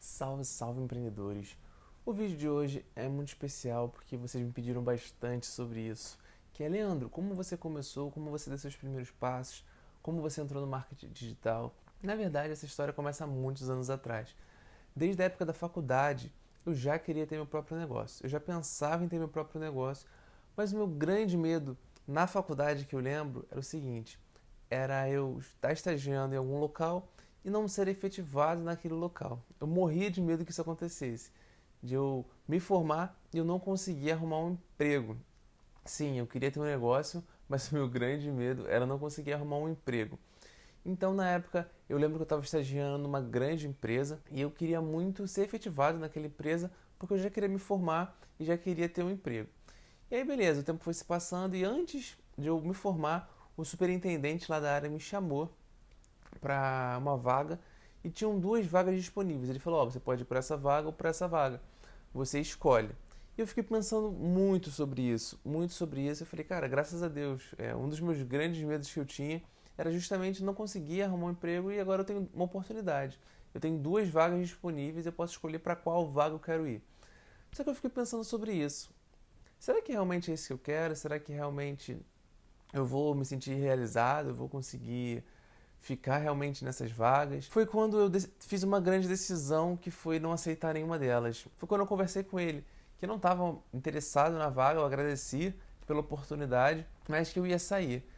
Salve, salve empreendedores! O vídeo de hoje é muito especial porque vocês me pediram bastante sobre isso. Que é, Leandro, como você começou, como você deu seus primeiros passos, como você entrou no marketing digital. Na verdade, essa história começa há muitos anos atrás. Desde a época da faculdade, eu já queria ter meu próprio negócio. Eu já pensava em ter meu próprio negócio, mas o meu grande medo na faculdade que eu lembro era o seguinte: era eu estar estagiando em algum local e não ser efetivado naquele local. Eu morria de medo que isso acontecesse, de eu me formar e eu não conseguir arrumar um emprego. Sim, eu queria ter um negócio, mas o meu grande medo era não conseguir arrumar um emprego. Então, na época, eu lembro que eu estava estagiando numa grande empresa e eu queria muito ser efetivado naquela empresa porque eu já queria me formar e já queria ter um emprego. E aí, beleza, o tempo foi se passando e antes de eu me formar, o superintendente lá da área me chamou para uma vaga e tinham duas vagas disponíveis. Ele falou: Ó, você pode ir para essa vaga ou para essa vaga, você escolhe. E eu fiquei pensando muito sobre isso, muito sobre isso. Eu falei, cara, graças a Deus, um dos meus grandes medos que eu tinha era justamente não conseguir arrumar um emprego e agora eu tenho uma oportunidade. Eu tenho duas vagas disponíveis e eu posso escolher para qual vaga eu quero ir. Só que eu fiquei pensando sobre isso. Será que realmente é isso que eu quero? Será que realmente eu vou me sentir realizado? Eu vou conseguir ficar realmente nessas vagas? Foi quando eu fiz uma grande decisão que foi não aceitar nenhuma delas. Foi quando eu conversei com ele, que eu não estava interessado na vaga, eu agradeci pela oportunidade, mas que eu ia sair.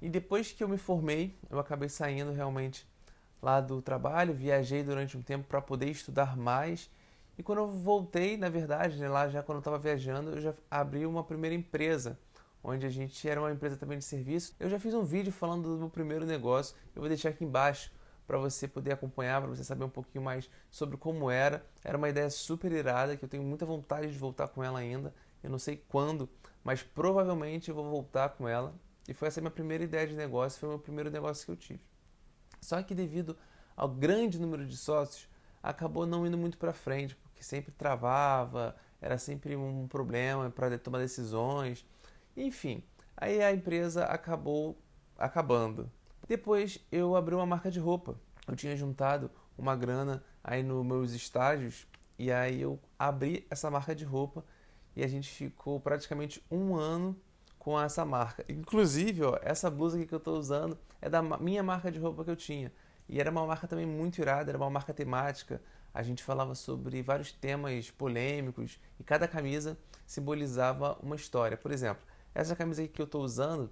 E depois que eu me formei, eu acabei saindo realmente lá do trabalho, viajei durante um tempo para poder estudar mais. E quando eu voltei, na verdade, né, lá já quando eu estava viajando, eu já abri uma primeira empresa, onde a gente era uma empresa também de serviço. Eu já fiz um vídeo falando do meu primeiro negócio, eu vou deixar aqui embaixo para você poder acompanhar, para você saber um pouquinho mais sobre como era. Era uma ideia super irada, que eu tenho muita vontade de voltar com ela ainda. Eu não sei quando, mas provavelmente eu vou voltar com ela. E foi essa a minha primeira ideia de negócio, foi o meu primeiro negócio que eu tive. Só que devido ao grande número de sócios, acabou não indo muito para frente, porque sempre travava, era sempre um problema para tomar decisões. Enfim, aí a empresa acabou acabando. Depois eu abri uma marca de roupa. Eu tinha juntado uma grana aí nos meus estágios e aí eu abri essa marca de roupa e a gente ficou praticamente um ano com essa marca. Inclusive, ó, essa blusa aqui que eu estou usando é da minha marca de roupa que eu tinha. E era uma marca também muito irada, era uma marca temática. A gente falava sobre vários temas polêmicos e cada camisa simbolizava uma história. Por exemplo, essa camisa aqui que eu estou usando,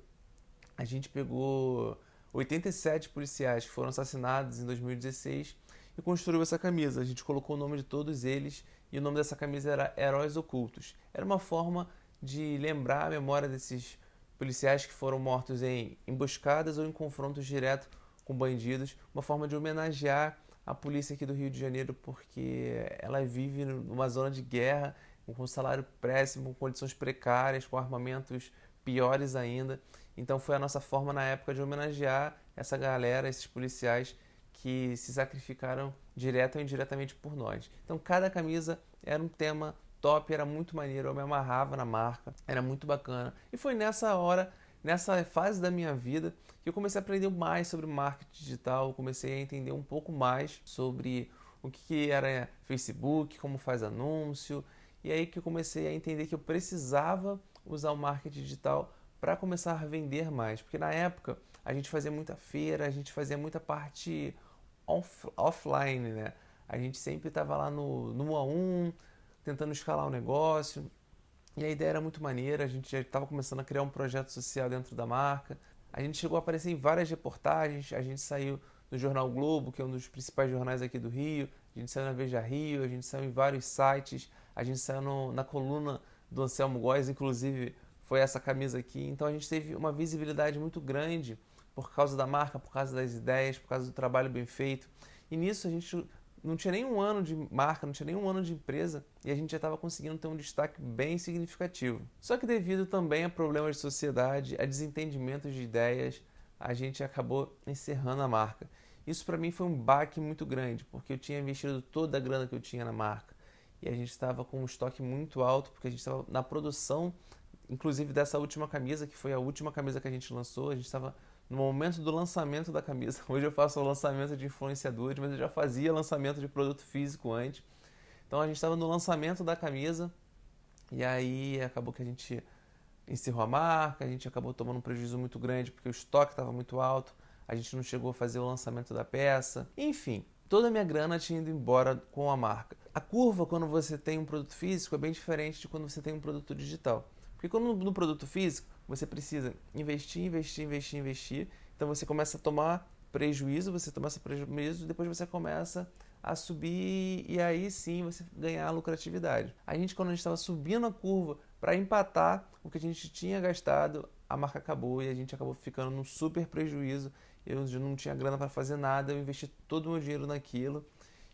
a gente pegou 87 policiais que foram assassinados em 2016 e construiu essa camisa. A gente colocou o nome de todos eles e o nome dessa camisa era Heróis Ocultos. Era uma forma de lembrar a memória desses policiais que foram mortos em emboscadas ou em confrontos diretos com bandidos, uma forma de homenagear a polícia aqui do Rio de Janeiro, porque ela vive numa zona de guerra, com salário péssimo, com condições precárias, com armamentos piores ainda. Então foi a nossa forma na época de homenagear essa galera, esses policiais que se sacrificaram direto ou indiretamente por nós. Então cada camisa era um tema top, era muito maneiro, eu me amarrava na marca, era muito bacana. E foi nessa hora, nessa fase da minha vida, que eu comecei a aprender mais sobre marketing digital, comecei a entender um pouco mais sobre o que era Facebook, como faz anúncio, e aí que eu comecei a entender que eu precisava usar o marketing digital para começar a vender mais, porque na época a gente fazia muita feira, a gente fazia muita parte offline, né? A gente sempre estava lá no 1 a 1, tentando escalar o negócio. E a ideia era muito maneira, a gente já estava começando a criar um projeto social dentro da marca. A gente chegou a aparecer em várias reportagens, a gente saiu no Jornal Globo, que é um dos principais jornais aqui do Rio, a gente saiu na Veja Rio, a gente saiu em vários sites, a gente saiu na coluna do Anselmo Góes, inclusive foi essa camisa aqui. Então a gente teve uma visibilidade muito grande por causa da marca, por causa das ideias, por causa do trabalho bem feito. E nisso a gente não tinha nem um ano de marca, não tinha nem um ano de empresa e a gente já estava conseguindo ter um destaque bem significativo. Só que devido também a problemas de sociedade, a desentendimentos de ideias, a gente acabou encerrando a marca. Isso para mim foi um baque muito grande, porque eu tinha investido toda a grana que eu tinha na marca e a gente estava com um estoque muito alto, porque a gente estava na produção, inclusive dessa última camisa, que foi a última camisa que a gente lançou, a gente estava no momento do lançamento da camisa. Hoje eu faço o lançamento de influenciadores, mas eu já fazia lançamento de produto físico antes. Então a gente estava no lançamento da camisa e aí acabou que a gente encerrou a marca, a gente acabou tomando um prejuízo muito grande porque o estoque estava muito alto, a gente não chegou a fazer o lançamento da peça. Enfim, toda a minha grana tinha ido embora com a marca. A curva, quando você tem um produto físico, é bem diferente de quando você tem um produto digital. Porque quando no produto físico, você precisa investir. Então você começa a tomar prejuízo, e depois você começa a subir e aí sim você ganhar lucratividade. Quando a gente estava subindo a curva para empatar o que a gente tinha gastado, a marca acabou e a gente acabou ficando num super prejuízo. Eu não tinha grana para fazer nada, eu investi todo o meu dinheiro naquilo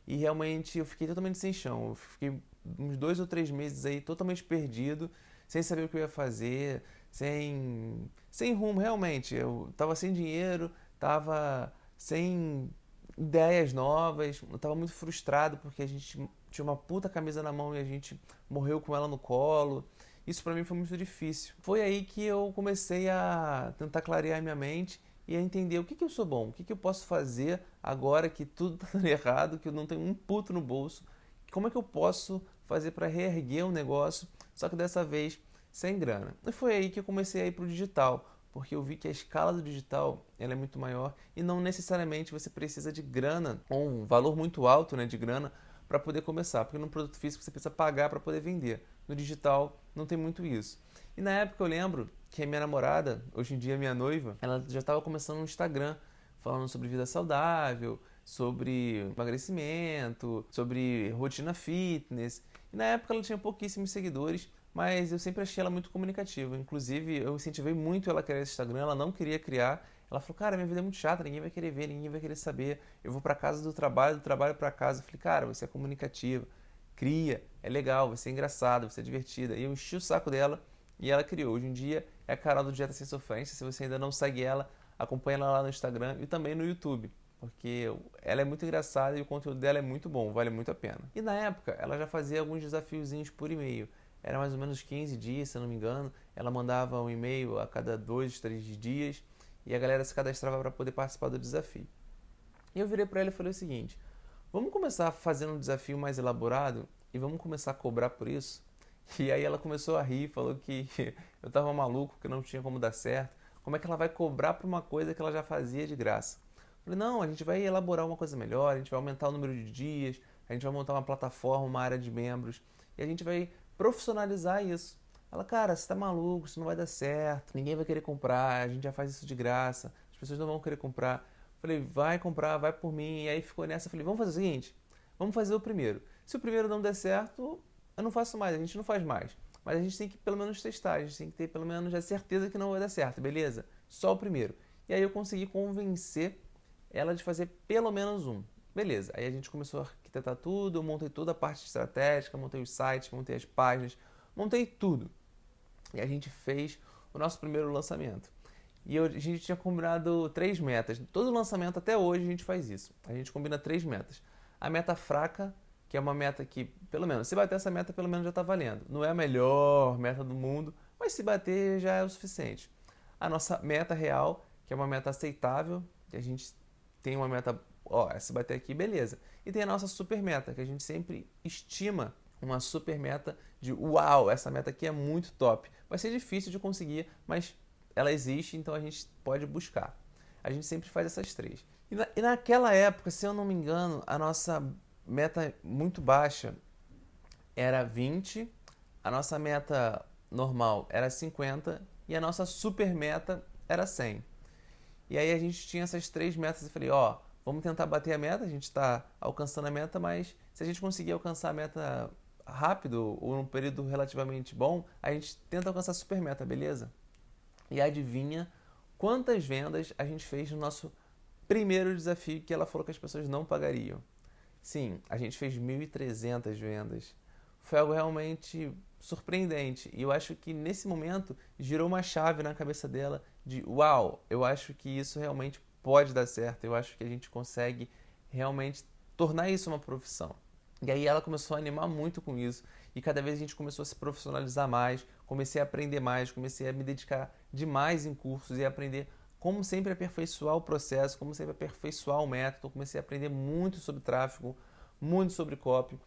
e realmente eu fiquei totalmente sem chão. Eu fiquei uns 2 ou 3 meses aí totalmente perdido, sem saber o que eu ia fazer, sem rumo realmente. Eu estava sem dinheiro, estava sem ideias novas, eu estava muito frustrado porque a gente tinha uma puta camisa na mão e a gente morreu com ela no colo. Isso para mim foi muito difícil. Foi aí que eu comecei a tentar clarear minha mente e a entender o que eu sou bom, o que eu posso fazer agora que tudo está dando errado, que eu não tenho um puto no bolso, como é que eu posso fazer para reerguer um negócio, só que dessa vez sem grana. E foi aí que eu comecei a ir para o digital, porque eu vi que a escala do digital ela é muito maior e não necessariamente você precisa de grana, ou um valor muito alto, né, de grana, para poder começar, porque no produto físico você precisa pagar para poder vender. No digital não tem muito isso. E na época eu lembro que a minha namorada, hoje em dia minha noiva, ela já estava começando no Instagram, falando sobre vida saudável, sobre emagrecimento, sobre rotina fitness. E na época ela tinha pouquíssimos seguidores, mas eu sempre achei ela muito comunicativa. Inclusive, eu incentivei muito ela a criar esse Instagram, ela não queria criar. Ela falou, cara, minha vida é muito chata, ninguém vai querer ver, ninguém vai querer saber. Eu vou pra casa do trabalho pra casa. Eu falei, cara, você é comunicativa, cria, é legal, vai ser engraçado, vai ser divertida. E eu enchi o saco dela e ela criou. Hoje em dia é a canal do Dieta Sem Sofrência. Se você ainda não segue ela, acompanha ela lá no Instagram e também no YouTube, porque ela é muito engraçada e o conteúdo dela é muito bom, vale muito a pena. E na época, ela já fazia alguns desafiozinhos por e-mail. Era mais ou menos 15 dias, se eu não me engano. Ela mandava um e-mail a cada 2, 3 dias e a galera se cadastrava para poder participar do desafio. E eu virei para ela e falei o seguinte: vamos começar fazendo um desafio mais elaborado e vamos começar a cobrar por isso? E aí ela começou a rir, falou que eu estava maluco, que não tinha como dar certo. Como é que ela vai cobrar por uma coisa que ela já fazia de graça? Eu falei, não, a gente vai elaborar uma coisa melhor, a gente vai aumentar o número de dias, a gente vai montar uma plataforma, uma área de membros e a gente vai profissionalizar isso. Ela, cara, você tá maluco, isso não vai dar certo, ninguém vai querer comprar, a gente já faz isso de graça, as pessoas não vão querer comprar. Eu falei, vai comprar, vai por mim. E aí ficou nessa, eu falei, vamos fazer o seguinte, vamos fazer o primeiro. Se o primeiro não der certo, eu não faço mais, a gente não faz mais. Mas a gente tem que pelo menos testar, a gente tem que ter pelo menos a certeza que não vai dar certo, beleza? Só o primeiro. E aí eu consegui convencer ela de fazer pelo menos um. Beleza, aí a gente começou a arquitetar tudo, eu montei toda a parte estratégica, montei os sites, montei as páginas, montei tudo. E a gente fez o nosso primeiro lançamento. E a gente tinha combinado 3 metas. Todo lançamento até hoje a gente faz isso. A gente combina 3 metas. A meta fraca, que é uma meta que, pelo menos, se bater essa meta, pelo menos já está valendo. Não é a melhor meta do mundo, mas se bater já é o suficiente. A nossa meta real, que é uma meta aceitável, que a gente tem uma meta, ó, se bater aqui, beleza. E tem a nossa super meta, que a gente sempre estima uma super meta de uau, essa meta aqui é muito top. Vai ser difícil de conseguir, mas ela existe, então a gente pode buscar. A gente sempre faz essas 3. E naquela época, se eu não me engano, a nossa meta muito baixa era 20, a nossa meta normal era 50 e a nossa super meta era 100. E aí a gente tinha essas 3 metas e falei, ó, vamos tentar bater a meta, a gente está alcançando a meta, mas se a gente conseguir alcançar a meta rápido ou num período relativamente bom, a gente tenta alcançar a super meta, beleza? E adivinha quantas vendas a gente fez no nosso primeiro desafio que ela falou que as pessoas não pagariam? Sim, a gente fez 1.300 vendas. Foi algo realmente surpreendente. E eu acho que nesse momento girou uma chave na cabeça dela de uau, eu acho que isso realmente pode dar certo. Eu acho que a gente consegue realmente tornar isso uma profissão. E aí ela começou a animar muito com isso. E cada vez a gente começou a se profissionalizar mais, comecei a aprender mais, comecei a me dedicar demais em cursos e a aprender como sempre aperfeiçoar o processo, como sempre aperfeiçoar o método. Eu comecei a aprender muito sobre tráfego, muito sobre copy,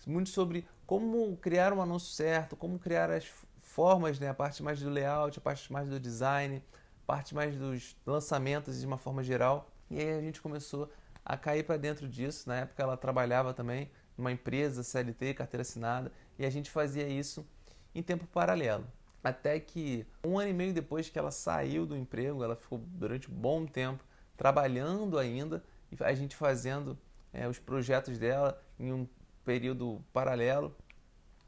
muito sobre como criar um anúncio certo, como criar as formas, né? A parte mais do layout, a parte mais do design, a parte mais dos lançamentos de uma forma geral. E aí a gente começou a cair para dentro disso. Na época ela trabalhava também numa empresa CLT, carteira assinada, e a gente fazia isso em tempo paralelo. Até que 1 ano e meio depois que ela saiu do emprego, ela ficou durante um bom tempo trabalhando ainda, e a gente fazendo os projetos dela em um período paralelo.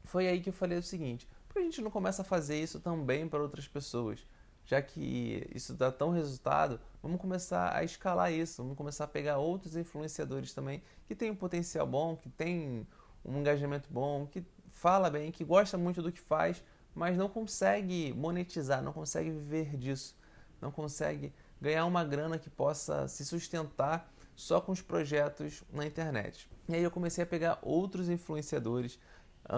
Foi aí que eu falei o seguinte: por que a gente não começa a fazer isso também para outras pessoas? Já que isso dá tão resultado, vamos começar a escalar isso, vamos começar a pegar outros influenciadores também que têm um potencial bom, que têm um engajamento bom, que fala bem, que gosta muito do que faz, mas não consegue monetizar, não consegue viver disso, não consegue ganhar uma grana que possa se sustentar só com os projetos na internet. E aí eu comecei a pegar outros influenciadores.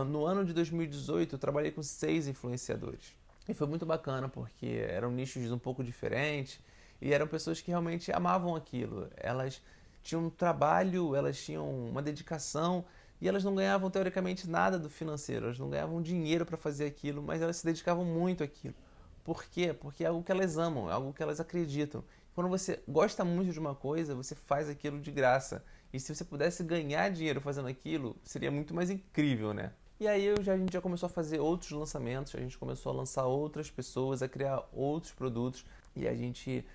No ano de 2018 eu trabalhei com 6 influenciadores. E foi muito bacana porque eram nichos um pouco diferentes e eram pessoas que realmente amavam aquilo. Elas tinham um trabalho, elas tinham uma dedicação e elas não ganhavam teoricamente nada do financeiro, elas não ganhavam dinheiro para fazer aquilo, mas elas se dedicavam muito àquilo. Por quê? Porque é algo que elas amam, é algo que elas acreditam. Quando você gosta muito de uma coisa, você faz aquilo de graça. E se você pudesse ganhar dinheiro fazendo aquilo, seria muito mais incrível, né? E aí a gente já começou a fazer outros lançamentos, a gente começou a lançar outras pessoas, a criar outros produtos, e a gente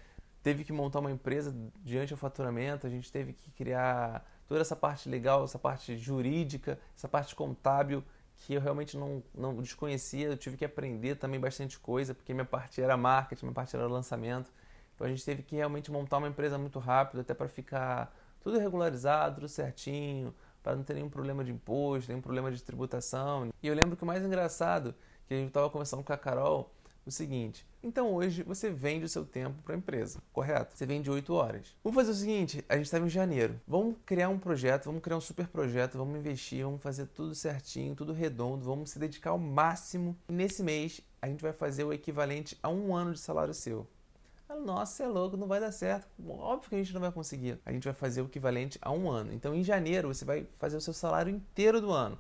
teve que montar uma empresa diante do faturamento, a gente teve que criar toda essa parte legal, essa parte jurídica, essa parte contábil, que eu realmente não desconhecia. Eu tive que aprender também bastante coisa, porque minha parte era marketing, minha parte era lançamento. Então a gente teve que realmente montar uma empresa muito rápido, até para ficar tudo regularizado, tudo certinho, para não ter nenhum problema de imposto, nenhum problema de tributação. E eu lembro que o mais engraçado, que a gente estava conversando com a Carol, o seguinte: então hoje você vende o seu tempo para a empresa, correto? Você vende 8 horas. Vamos fazer o seguinte: a gente estava em janeiro, vamos criar um projeto, vamos criar um super projeto, vamos investir, vamos fazer tudo certinho, tudo redondo, vamos se dedicar ao máximo. E nesse mês a gente vai fazer o equivalente a 1 ano de salário seu. Nossa, você é louco, não vai dar certo. Óbvio que a gente não vai conseguir. A gente vai fazer o equivalente a 1 ano. Então, em janeiro, você vai fazer o seu salário inteiro do ano.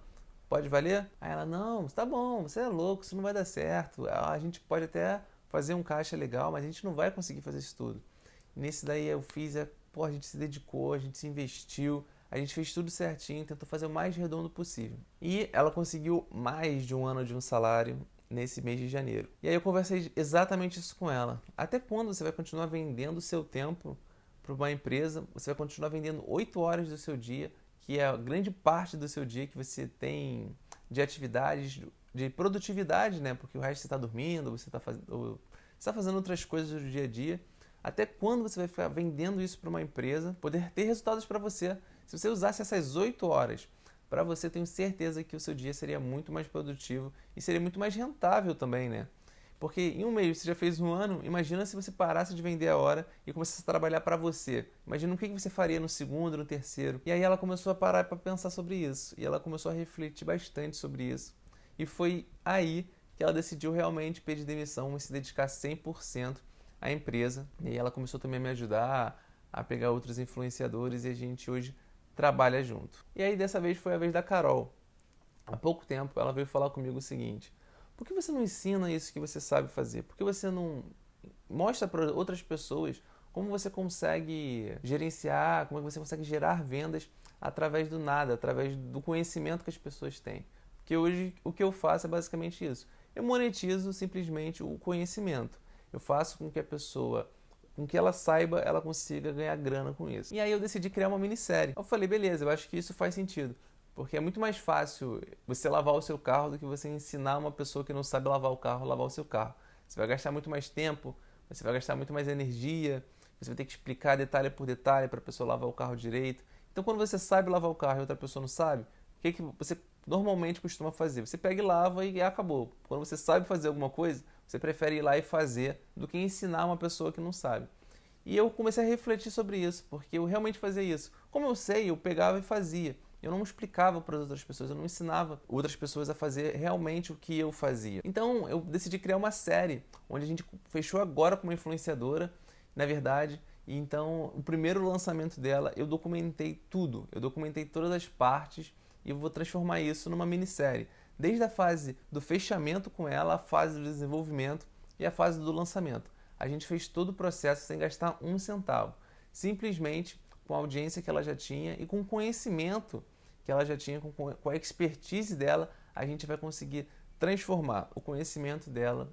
Pode valer? Aí ela: não, tá bom, você é louco, isso não vai dar certo. A gente pode até fazer um caixa legal, mas a gente não vai conseguir fazer isso tudo. E nesse daí eu fiz, a gente se dedicou, a gente se investiu, a gente fez tudo certinho, tentou fazer o mais redondo possível. E ela conseguiu mais de 1 ano de um salário nesse mês de janeiro. E aí eu conversei exatamente isso com ela. Até quando você vai continuar vendendo o seu tempo para uma empresa? Você vai continuar vendendo 8 horas do seu dia, que é a grande parte do seu dia que você tem de atividades, de produtividade, né? Porque o resto você está dormindo, você está fazendo outras coisas do dia a dia. Até quando você vai ficar vendendo isso para uma empresa, poder ter resultados para você? Se você usasse essas 8 horas para você, tenho certeza que o seu dia seria muito mais produtivo e seria muito mais rentável também, né? Porque em um mês você já fez 1 ano, imagina se você parasse de vender a hora e começasse a trabalhar para você. Imagina o que você faria no segundo, no terceiro. E aí ela começou a parar para pensar sobre isso. E ela começou a refletir bastante sobre isso. E foi aí que ela decidiu realmente pedir demissão e se dedicar 100% à empresa. E aí ela começou também a me ajudar a pegar outros influenciadores e a gente hoje trabalha junto. E aí dessa vez foi a vez da Carol. Há pouco tempo ela veio falar comigo o seguinte: por que você não ensina isso que você sabe fazer? Por que você não mostra para outras pessoas como você consegue gerenciar, como você consegue gerar vendas através do nada, através do conhecimento que as pessoas têm? Porque hoje o que eu faço é basicamente isso. Eu monetizo simplesmente o conhecimento. Eu faço com que a pessoa, com que ela saiba, ela consiga ganhar grana com isso. E aí eu decidi criar uma minissérie. Eu falei: beleza, eu acho que isso faz sentido. Porque é muito mais fácil você lavar o seu carro do que você ensinar uma pessoa que não sabe lavar o carro a lavar o seu carro. Você vai gastar muito mais tempo, você vai gastar muito mais energia, você vai ter que explicar detalhe por detalhe para a pessoa lavar o carro direito. Então, quando você sabe lavar o carro e outra pessoa não sabe, o que você normalmente costuma fazer? Você pega e lava e acabou. Quando você sabe fazer alguma coisa, você prefere ir lá e fazer do que ensinar uma pessoa que não sabe. E eu comecei a refletir sobre isso, porque eu realmente fazia isso. Como eu sei, eu pegava e fazia. Eu não explicava para as outras pessoas, eu não ensinava outras pessoas a fazer realmente o que eu fazia. Então eu decidi criar uma série, onde a gente fechou agora com uma influenciadora. na verdade. E então, o primeiro lançamento dela, eu documentei tudo. Eu documentei todas as partes e eu vou transformar isso numa minissérie. Desde a fase do fechamento com ela, a fase do desenvolvimento e a fase do lançamento. A gente fez todo o processo sem gastar um centavo. Simplesmente com a audiência que ela já tinha e com o conhecimento que ela já tinha, com a expertise dela, a gente vai conseguir transformar o conhecimento dela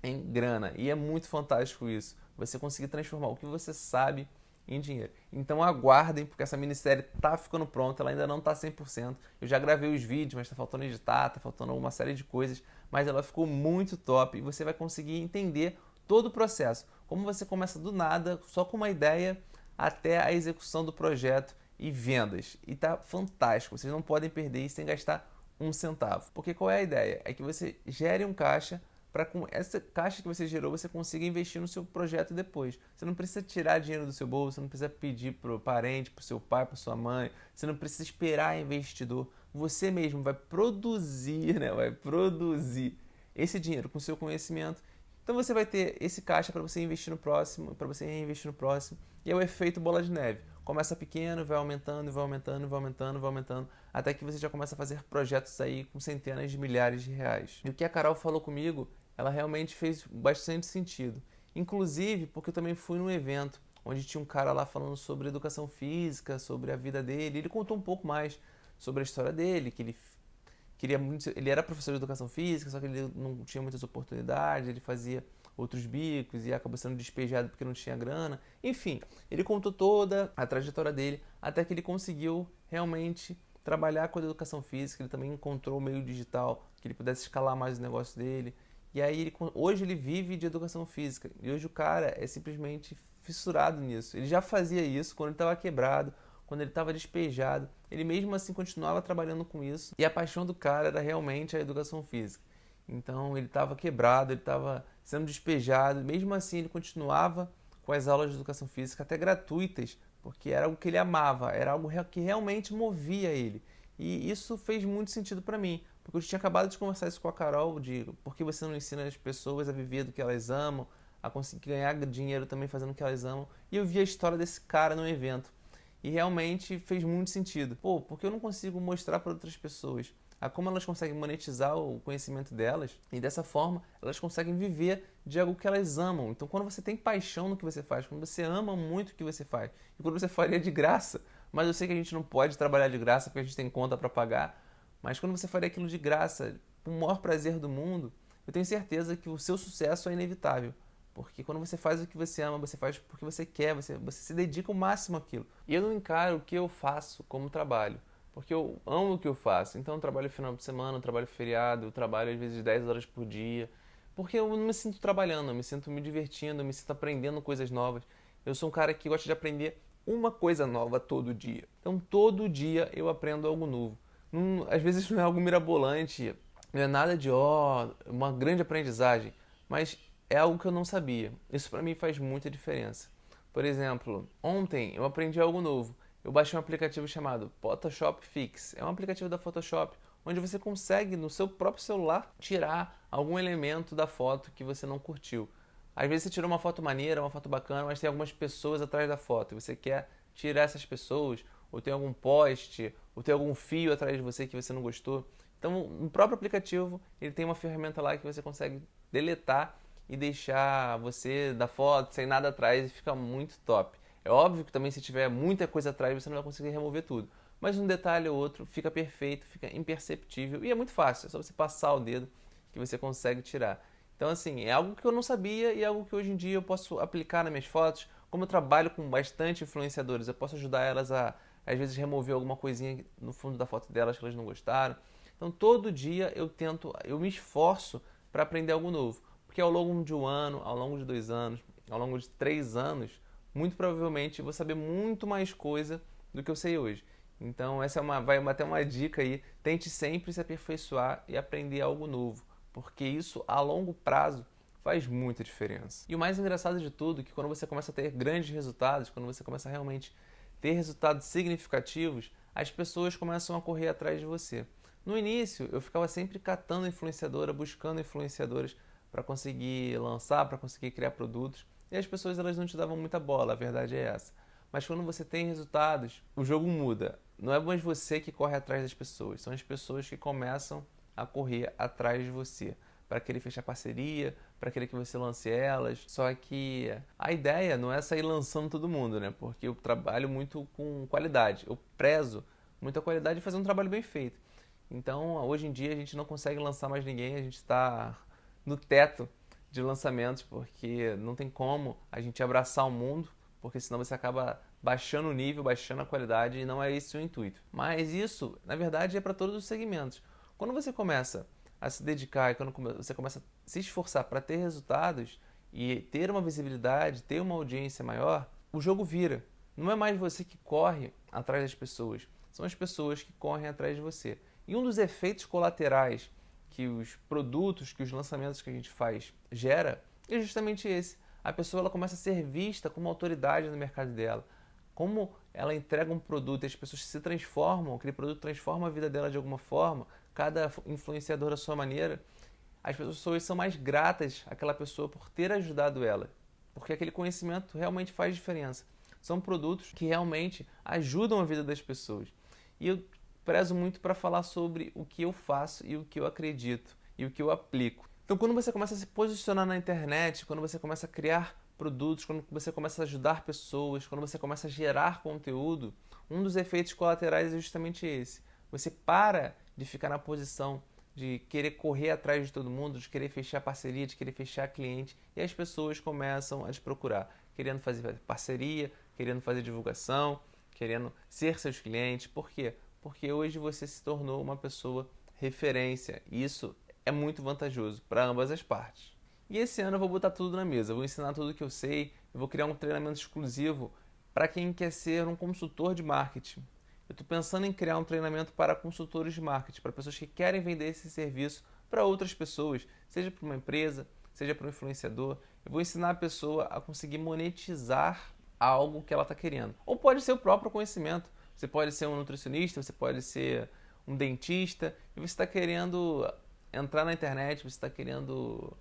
em grana. E é muito fantástico isso. Você conseguir transformar o que você sabe em dinheiro. Então aguardem, porque essa minissérie tá ficando pronta, ela ainda não tá 100%. Eu já gravei os vídeos, mas tá faltando editar, tá faltando uma série de coisas, mas ela ficou muito top e você vai conseguir entender todo o processo. Como você começa do nada, só com uma ideia, até a execução do projeto e vendas. E tá fantástico, vocês não podem perder isso sem gastar um centavo. Porque qual é a ideia? É que você gere um caixa para com essa caixa que você gerou, você consiga investir no seu projeto depois. Você não precisa tirar dinheiro do seu bolso, você não precisa pedir para o parente, para o seu pai, para sua mãe, você não precisa esperar investidor. Você mesmo vai produzir, né? Vai produzir esse dinheiro com o seu conhecimento. Então você vai ter esse caixa para você investir no próximo, para você reinvestir no próximo. E é o efeito bola de neve. Começa pequeno, vai aumentando, vai aumentando, vai aumentando, vai aumentando, até que você já começa a fazer projetos aí com centenas de milhares de reais. E o que a Carol falou comigo, ela realmente fez bastante sentido. Inclusive porque eu também fui num evento onde tinha um cara lá falando sobre educação física, sobre a vida dele. Ele contou um pouco mais sobre a história dele, que ele queria muito, ele era professor de educação física, só que ele não tinha muitas oportunidades, ele fazia outros bicos e acabou sendo despejado porque não tinha grana. Enfim, ele contou toda a trajetória dele até que ele conseguiu realmente trabalhar com a educação física. Ele também encontrou o meio digital que ele pudesse escalar mais o negócio dele. E aí hoje ele vive de educação física e hoje o cara é simplesmente fissurado nisso. Ele já fazia isso quando ele estava quebrado, quando ele estava despejado. Ele mesmo assim continuava trabalhando com isso e a paixão do cara era realmente a educação física. Então ele estava quebrado, ele estava sendo despejado, mesmo assim ele continuava com as aulas de educação física até gratuitas, porque era algo que ele amava, era algo que realmente movia ele. E isso fez muito sentido para mim, porque eu tinha acabado de conversar isso com a Carol, de por que você não ensina as pessoas a viver do que elas amam, a conseguir ganhar dinheiro também fazendo o que elas amam, e eu vi a história desse cara no evento. E realmente fez muito sentido. Pô, porque eu não consigo mostrar para outras pessoas a como elas conseguem monetizar o conhecimento delas e dessa forma elas conseguem viver de algo que elas amam. Então quando você tem paixão no que você faz, quando você ama muito o que você faz, e quando você faria de graça, mas eu sei que a gente não pode trabalhar de graça porque a gente tem conta para pagar, mas quando você faria aquilo de graça, com o maior prazer do mundo, eu tenho certeza que o seu sucesso é inevitável. Porque quando você faz o que você ama, você faz porque você quer, você se dedica o máximo àquilo. E eu não encaro o que eu faço como trabalho, porque eu amo o que eu faço. Então eu trabalho final de semana, eu trabalho feriado, eu trabalho às vezes 10 horas por dia, porque eu não me sinto trabalhando, eu me sinto me divertindo, eu me sinto aprendendo coisas novas. Eu sou um cara que gosta de aprender uma coisa nova todo dia. Então todo dia eu aprendo algo novo. Às vezes não é algo mirabolante, não é nada de uma grande aprendizagem, mas é algo que eu não sabia. Isso para mim faz muita diferença. Por exemplo, ontem eu aprendi algo novo. Eu baixei um aplicativo chamado Photoshop Fix. É um aplicativo da Photoshop onde você consegue no seu próprio celular tirar algum elemento da foto que você não curtiu. Às vezes você tirou uma foto maneira, uma foto bacana, mas tem algumas pessoas atrás da foto e você quer tirar essas pessoas, ou tem algum post, ou tem algum fio atrás de você que você não gostou. Então, no próprio aplicativo, ele tem uma ferramenta lá que você consegue deletar e deixar você da foto sem nada atrás e fica muito top. É óbvio que também se tiver muita coisa atrás você não vai conseguir remover tudo, mas um detalhe ou outro fica perfeito, fica imperceptível e é muito fácil, é só você passar o dedo que você consegue tirar. Então assim, é algo que eu não sabia e é algo que hoje em dia eu posso aplicar nas minhas fotos. Como eu trabalho com bastante influenciadores, eu posso ajudar elas a às vezes remover alguma coisinha no fundo da foto delas que elas não gostaram. Então todo dia eu me esforço para aprender algo novo. Porque ao longo de um ano, ao longo de 2 anos, ao longo de 3 anos, muito provavelmente eu vou saber muito mais coisa do que eu sei hoje. Então essa vai até uma dica aí, tente sempre se aperfeiçoar e aprender algo novo, porque isso a longo prazo faz muita diferença. E o mais engraçado de tudo é que quando você começa a ter grandes resultados, quando você começa a realmente ter resultados significativos, as pessoas começam a correr atrás de você. No início, eu ficava sempre catando influenciadora, buscando influenciadoras para conseguir lançar, para conseguir criar produtos. e as pessoas elas não te davam muita bola, a verdade é essa. Mas quando você tem resultados, o jogo muda. Não é mais você que corre atrás das pessoas, são as pessoas que começam a correr atrás de você, para querer fechar parceria, para querer que você lance elas. Só que a ideia não é sair lançando todo mundo, né? Porque eu trabalho muito com qualidade, eu prezo muito a qualidade e fazer um trabalho bem feito. Então, hoje em dia, a gente não consegue lançar mais ninguém, a gente está no teto de lançamentos, porque não tem como a gente abraçar o mundo, porque senão você acaba baixando o nível, baixando a qualidade, e não é esse o intuito. Mas isso, na verdade, é para todos os segmentos. Quando você começa a se dedicar e quando você começa a se esforçar para ter resultados e ter uma visibilidade, ter uma audiência maior, o jogo vira. Não é mais você que corre atrás das pessoas, são as pessoas que correm atrás de você. E um dos efeitos colaterais que os produtos, que os lançamentos que a gente faz gera é justamente esse. A pessoa ela começa a ser vista como autoridade no mercado dela. Como ela entrega um produto e as pessoas se transformam, aquele produto transforma a vida dela de alguma forma, cada influenciador à sua maneira, as pessoas são mais gratas àquela pessoa por ter ajudado ela, porque aquele conhecimento realmente faz diferença. São produtos que realmente ajudam a vida das pessoas. E eu prezo muito para falar sobre o que eu faço e o que eu acredito e o que eu aplico. Então, quando você começa a se posicionar na internet, quando você começa a criar produtos, quando você começa a ajudar pessoas, quando você começa a gerar conteúdo, um dos efeitos colaterais é justamente esse. Você para de ficar na posição de querer correr atrás de todo mundo, de querer fechar parceria, de querer fechar cliente, e as pessoas começam a te procurar, querendo fazer parceria, querendo fazer divulgação, querendo ser seus clientes. Por quê? Porque hoje você se tornou uma pessoa referência, e isso é muito vantajoso para ambas as partes. E esse ano eu vou botar tudo na mesa, eu vou ensinar tudo o que eu sei, eu vou criar um treinamento exclusivo para quem quer ser um consultor de marketing. Eu estou pensando em criar um treinamento para consultores de marketing, para pessoas que querem vender esse serviço para outras pessoas, seja para uma empresa, seja para um influenciador. Eu vou ensinar a pessoa a conseguir monetizar algo que ela está querendo. Ou pode ser o próprio conhecimento. Você pode ser um nutricionista, você pode ser um dentista, e você está querendo entrar na internet, você está querendo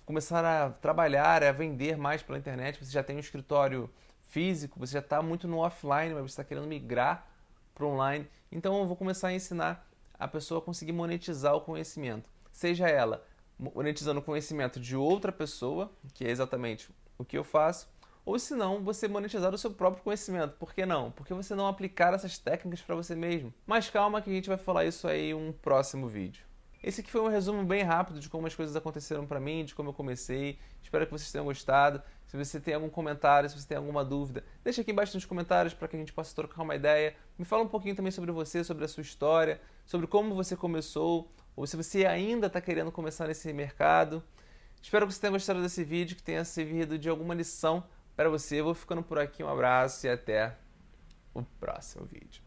começar a trabalhar, a vender mais pela internet, você já tem um escritório físico, você já está muito no offline, mas você está querendo migrar para online. Então eu vou começar a ensinar a pessoa a conseguir monetizar o conhecimento. Seja ela monetizando o conhecimento de outra pessoa, que é exatamente o que eu faço, ou se não, você monetizar o seu próprio conhecimento. Por que não? Porque você não aplicar essas técnicas para você mesmo. Mas calma que a gente vai falar isso aí em um próximo vídeo. Esse aqui foi um resumo bem rápido de como as coisas aconteceram para mim, de como eu comecei. Espero que vocês tenham gostado. Se você tem algum comentário, se você tem alguma dúvida, deixa aqui embaixo nos comentários para que a gente possa trocar uma ideia. Me fala um pouquinho também sobre você, sobre a sua história, sobre como você começou, ou se você ainda está querendo começar nesse mercado. Espero que você tenha gostado desse vídeo, que tenha servido de alguma lição para você. Eu vou ficando por aqui, um abraço e até o próximo vídeo.